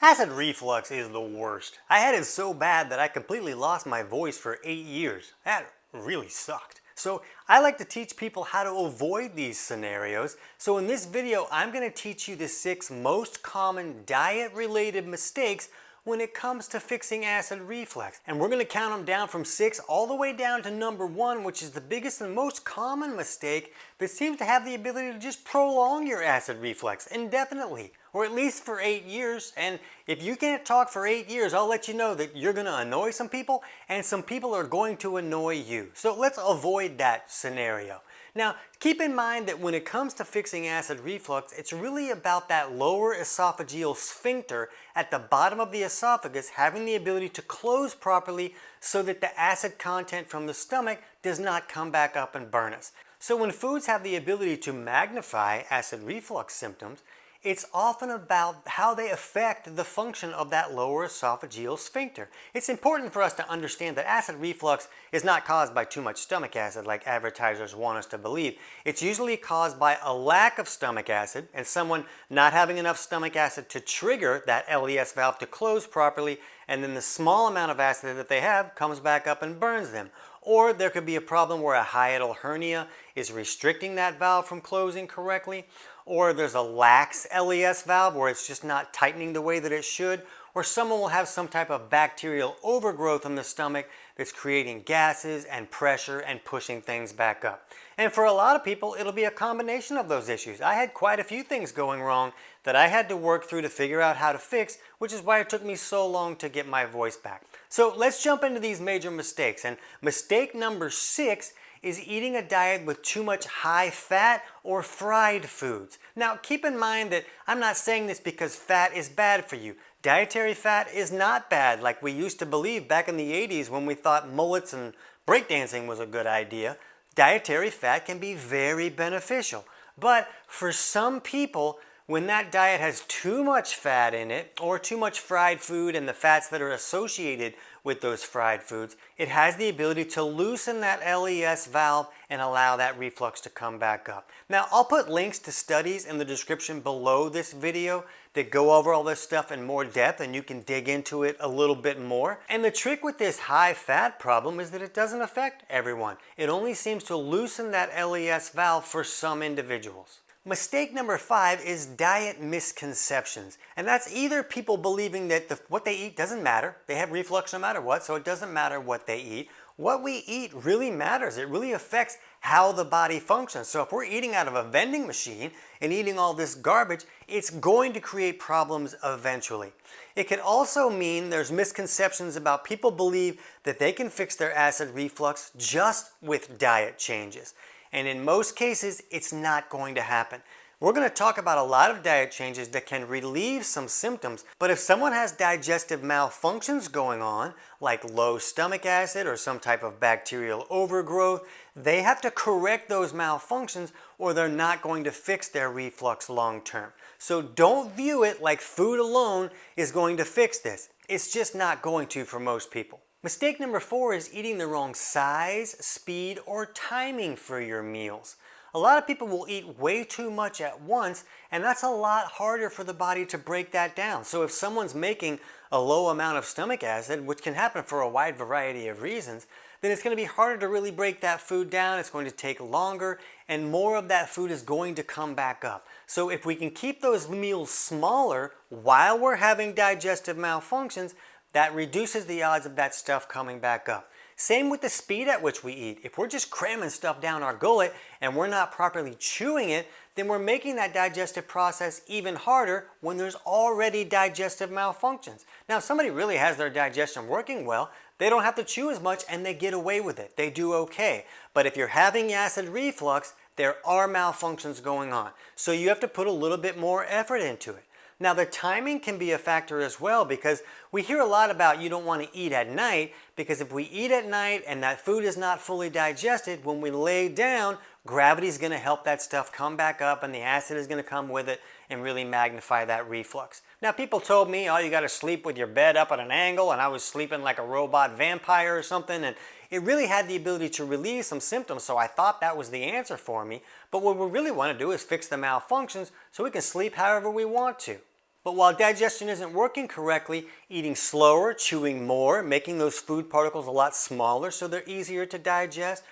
Acid reflux is the worst. I had it so bad that I completely lost my voice for 8 years. That really sucked. So I like to teach people how to avoid these scenarios. So in this video, I'm going to teach you the 6 most common diet-related mistakes when it comes to fixing acid reflux. And we're going to count them down from 6 all the way down to number 1, which is the biggest and most common mistake that seems to have the ability to just prolong your acid reflux indefinitely, or at least for 8 years. And if you can't talk for 8 years, I'll let you know that you're going to annoy some people and some people are going to annoy you. So let's avoid that scenario. Now, keep in mind that when it comes to fixing acid reflux, it's really about that lower esophageal sphincter at the bottom of the esophagus having the ability to close properly so that the acid content from the stomach does not come back up and burn us. So when foods have the ability to magnify acid reflux symptoms, it's often about how they affect the function of that lower esophageal sphincter. It's important for us to understand that acid reflux is not caused by too much stomach acid like advertisers want us to believe. It's usually caused by a lack of stomach acid and someone not having enough stomach acid to trigger that LES valve to close properly, and then the small amount of acid that they have comes back up and burns them. Or there could be a problem where a hiatal hernia is restricting that valve from closing correctly, or there's a lax LES valve where it's just not tightening the way that it should, or someone will have some type of bacterial overgrowth in the stomach that's creating gases and pressure and pushing things back up. And for a lot of people, it'll be a combination of those issues. I had quite a few things going wrong that I had to work through to figure out how to fix, which is why it took me so long to get my voice back. So let's jump into these major mistakes. And mistake number 6 is eating a diet with too much high fat or fried foods. Now keep in mind that I'm not saying this because fat is bad for you. Dietary fat is not bad like we used to believe back in the 80s when we thought mullets and breakdancing was a good idea. Dietary fat can be very beneficial. But for some people, when that diet has too much fat in it or too much fried food and the fats that are associated with those fried foods, it has the ability to loosen that LES valve and allow that reflux to come back up. Now, I'll put links to studies in the description below this video that go over all this stuff in more depth and you can dig into it a little bit more. And the trick with this high fat problem is that it doesn't affect everyone. It only seems to loosen that LES valve for some individuals. Mistake number 5 is diet misconceptions. And that's either people believing that what they eat doesn't matter. They have reflux no matter what, so it doesn't matter what they eat. What we eat really matters. It really affects how the body functions. So if we're eating out of a vending machine and eating all this garbage, it's going to create problems eventually. It could also mean there's misconceptions about people believe that they can fix their acid reflux just with diet changes. And in most cases, it's not going to happen. We're going to talk about a lot of diet changes that can relieve some symptoms, but if someone has digestive malfunctions going on, like low stomach acid or some type of bacterial overgrowth, they have to correct those malfunctions or they're not going to fix their reflux long term. So don't view it like food alone is going to fix this. It's just not going to for most people. Mistake number 4 is eating the wrong size, speed, or timing for your meals. A lot of people will eat way too much at once, and that's a lot harder for the body to break that down. So if someone's making a low amount of stomach acid, which can happen for a wide variety of reasons, then it's going to be harder to really break that food down. It's going to take longer, and more of that food is going to come back up. So if we can keep those meals smaller while we're having digestive malfunctions, that reduces the odds of that stuff coming back up. Same with the speed at which we eat. If we're just cramming stuff down our gullet and we're not properly chewing it, then we're making that digestive process even harder when there's already digestive malfunctions. Now, if somebody really has their digestion working well, they don't have to chew as much and they get away with it. They do okay. But if you're having acid reflux, there are malfunctions going on. So you have to put a little bit more effort into it. Now the timing can be a factor as well because we hear a lot about you don't want to eat at night because if we eat at night and that food is not fully digested, when we lay down, gravity is going to help that stuff come back up and the acid is going to come with it and really magnify that reflux. Now people told me, oh, you got to sleep with your bed up at an angle, and I was sleeping like a robot vampire or something, and it really had the ability to relieve some symptoms, so I thought that was the answer for me. But what we really want to do is fix the malfunctions so we can sleep however we want to. But while digestion isn't working correctly, eating slower, chewing more, making those food particles a lot smaller so they're easier to digest,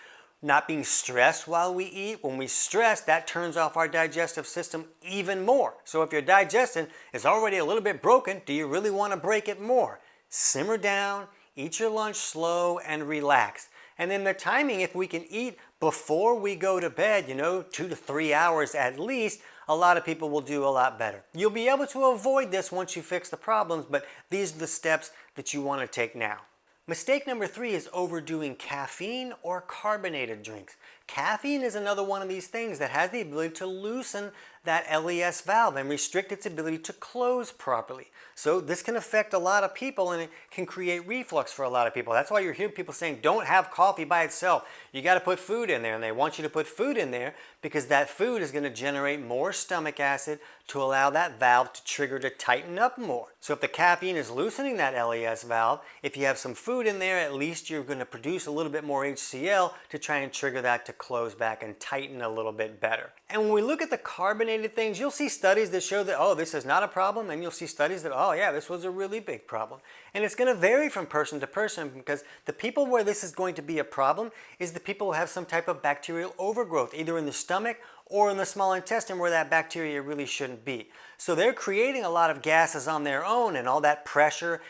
not being stressed while we eat. When we stress, that turns off our digestive system even more. So if your digestion is already a little bit broken, do you really want to break it more? Simmer down, eat your lunch slow, and relax. And then the timing, if we can eat before we go to bed, 2 to 3 hours at least, a lot of people will do a lot better. You'll be able to avoid this once you fix the problems, but these are the steps that you want to take now. Mistake number 3 is overdoing caffeine or carbonated drinks. Caffeine is another one of these things that has the ability to loosen that LES valve and restrict its ability to close properly. So this can affect a lot of people, and it can create reflux for a lot of people. That's why you hear people saying don't have coffee by itself. You got to put food in there, and they want you to put food in there because that food is going to generate more stomach acid to allow that valve to trigger to tighten up more. So if the caffeine is loosening that LES valve, if you have some food in there, at least you're going to produce a little bit more HCl to try and trigger that to close back and tighten a little bit better. And when we look at the carbonated things, you'll see studies that show that, oh, this is not a problem, and you'll see studies that, oh yeah, this was a really big problem. And it's going to vary from person to person, because the people where this is going to be a problem is the people who have some type of bacterial overgrowth, either in the stomach or in the small intestine where that bacteria really shouldn't be. So they're creating a lot of gases on their own, and all that pressure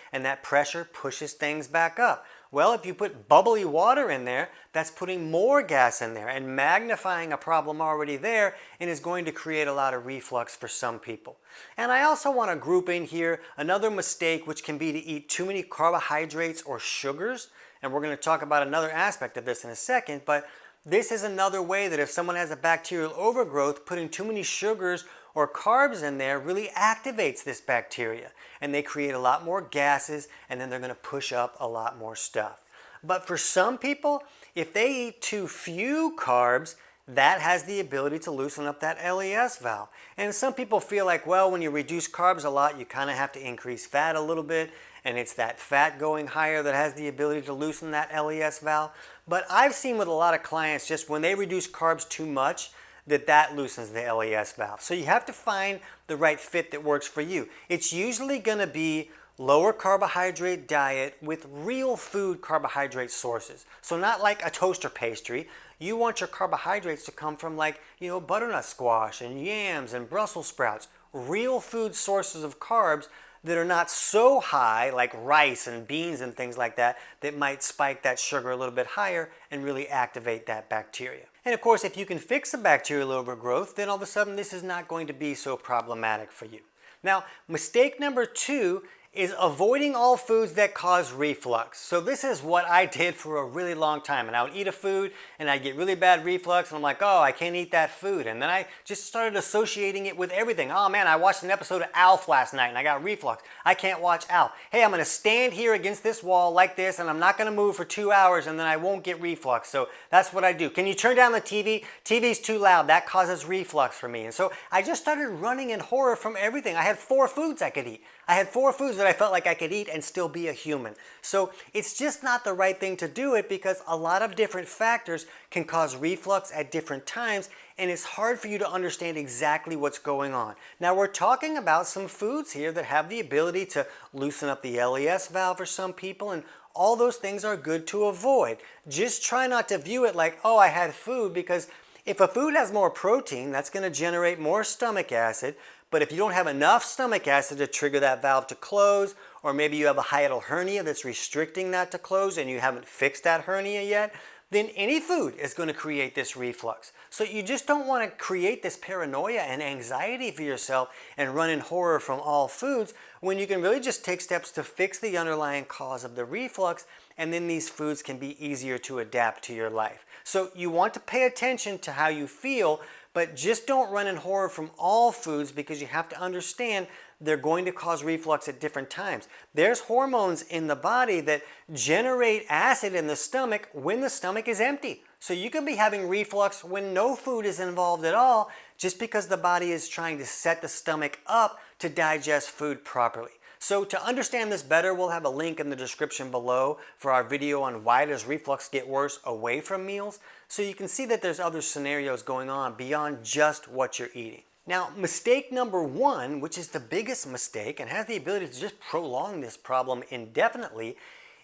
pushes things back up. Well, if you put bubbly water in there, that's putting more gas in there and magnifying a problem already there, and is going to create a lot of reflux for some people. And I also want to group in here another mistake, which can be to eat too many carbohydrates or sugars. And we're going to talk about another aspect of this in a second, but this is another way that if someone has a bacterial overgrowth, putting too many sugars or carbs in there really activates this bacteria, and they create a lot more gases, and then they're going to push up a lot more stuff. But for some people, if they eat too few carbs, that has the ability to loosen up that LES valve. And some people feel like, well, when you reduce carbs a lot, you kind of have to increase fat a little bit, and it's that fat going higher that has the ability to loosen that LES valve. But I've seen with a lot of clients, just when they reduce carbs too much, that loosens the LES valve. So you have to find the right fit that works for you. It's usually going to be lower carbohydrate diet with real food carbohydrate sources. So not like a toaster pastry. You want your carbohydrates to come from butternut squash and yams and Brussels sprouts. Real food sources of carbs that are not so high, like rice and beans and things like that, that might spike that sugar a little bit higher and really activate that bacteria. And of course, if you can fix the bacterial overgrowth, then all of a sudden this is not going to be so problematic for you. Now, mistake number 2 is avoiding all foods that cause reflux. So this is what I did for a really long time, and I would eat a food and I'd get really bad reflux, and I'm like, oh, I can't eat that food. And then I just started associating it with everything. Oh man, I watched an episode of Alf last night and I got reflux. I can't watch Alf. Hey, I'm gonna stand here against this wall like this, and I'm not gonna move for 2 hours, and then I won't get reflux. So that's what I do. Can you turn down the TV? TV's too loud. That causes reflux for me. And so I just started running in horror from everything. I had 4 foods I could eat. I had 4 foods that I felt like I could eat and still be a human. So it's just not the right thing to do it, because a lot of different factors can cause reflux at different times, and it's hard for you to understand exactly what's going on. Now we're talking about some foods here that have the ability to loosen up the LES valve for some people, and all those things are good to avoid. Just try not to view it like, oh, I had food, because if a food has more protein, that's going to generate more stomach acid. But if you don't have enough stomach acid to trigger that valve to close, or maybe you have a hiatal hernia that's restricting that to close and you haven't fixed that hernia yet, then any food is going to create this reflux. So you just don't want to create this paranoia and anxiety for yourself and run in horror from all foods, when you can really just take steps to fix the underlying cause of the reflux, and then these foods can be easier to adapt to your life. So you want to pay attention to how you feel, but just don't run in horror from all foods, because you have to understand they're going to cause reflux at different times. There's hormones in the body that generate acid in the stomach when the stomach is empty. So you can be having reflux when no food is involved at all, just because the body is trying to set the stomach up to digest food properly. So to understand this better, we'll have a link in the description below for our video on why does reflux get worse away from meals, so you can see that there's other scenarios going on beyond just what you're eating. Now, mistake number one, which is the biggest mistake and has the ability to just prolong this problem indefinitely,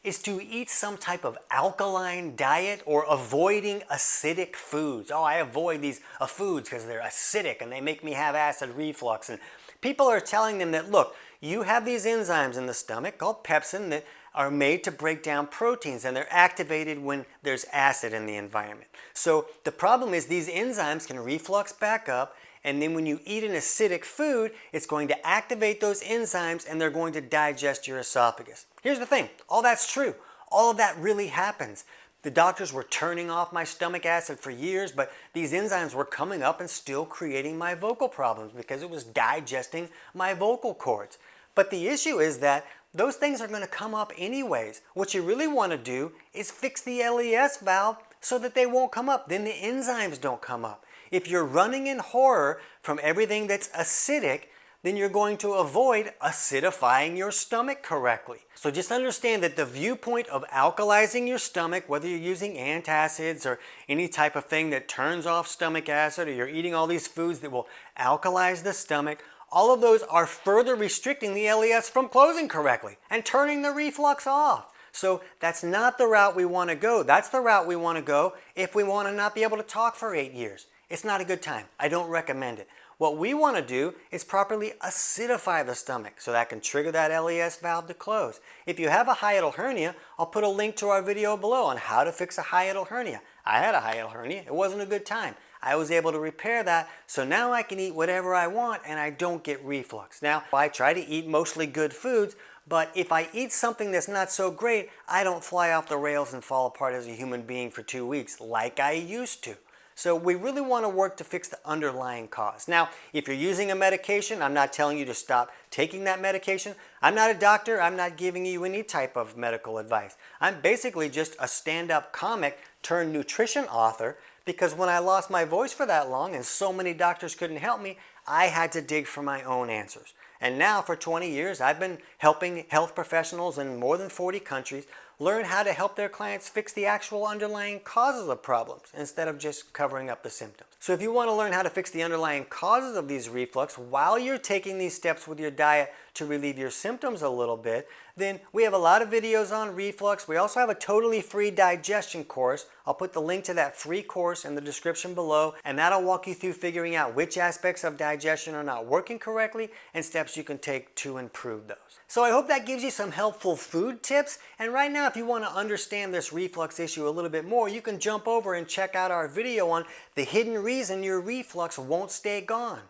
is to eat some type of alkaline diet or avoiding acidic foods. Oh, I avoid these foods because they're acidic and they make me have acid reflux. And people are telling them that, look, you have these enzymes in the stomach called pepsin that are made to break down proteins, and they're activated when there's acid in the environment. So the problem is these enzymes can reflux back up, and then when you eat an acidic food, it's going to activate those enzymes and they're going to digest your esophagus. Here's the thing, all that's true. All of that really happens. The doctors were turning off my stomach acid for years, but these enzymes were coming up and still creating my vocal problems because it was digesting my vocal cords. But the issue is that those things are going to come up anyways. What you really want to do is fix the LES valve so that they won't come up. Then the enzymes don't come up. If you're running in horror from everything that's acidic, then you're going to avoid acidifying your stomach correctly. So just understand that the viewpoint of alkalizing your stomach, whether you're using antacids or any type of thing that turns off stomach acid, or you're eating all these foods that will alkalize the stomach, all of those are further restricting the LES from closing correctly and turning the reflux off. So that's not the route we want to go. That's the route we want to go if we want to not be able to talk for 8 years. It's not a good time. I don't recommend it. What we want to do is properly acidify the stomach so that can trigger that LES valve to close. If you have a hiatal hernia, I'll put a link to our video below on how to fix a hiatal hernia. I had a hiatal hernia. It wasn't a good time. I was able to repair that, so now I can eat whatever I want and I don't get reflux. Now, I try to eat mostly good foods, but if I eat something that's not so great, I don't fly off the rails and fall apart as a human being for 2 weeks like I used to. So we really want to work to fix the underlying cause. Now, if you're using a medication, I'm not telling you to stop taking that medication. I'm not a doctor. I'm not giving you any type of medical advice. I'm basically just a stand-up comic turned nutrition author, because when I lost my voice for that long and so many doctors couldn't help me, I had to dig for my own answers. And now for 20 years, I've been helping health professionals in more than 40 countries learn how to help their clients fix the actual underlying causes of problems instead of just covering up the symptoms. So if you want to learn how to fix the underlying causes of these reflux while you're taking these steps with your diet to relieve your symptoms a little bit, then we have a lot of videos on reflux. We also have a totally free digestion course. I'll put the link to that free course in the description below, and that'll walk you through figuring out which aspects of digestion are not working correctly and steps you can take to improve those. So I hope that gives you some helpful food tips. And right now, if you want to understand this reflux issue a little bit more, you can jump over and check out our video on the hidden reason your reflux won't stay gone.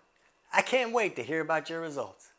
I can't wait to hear about your results.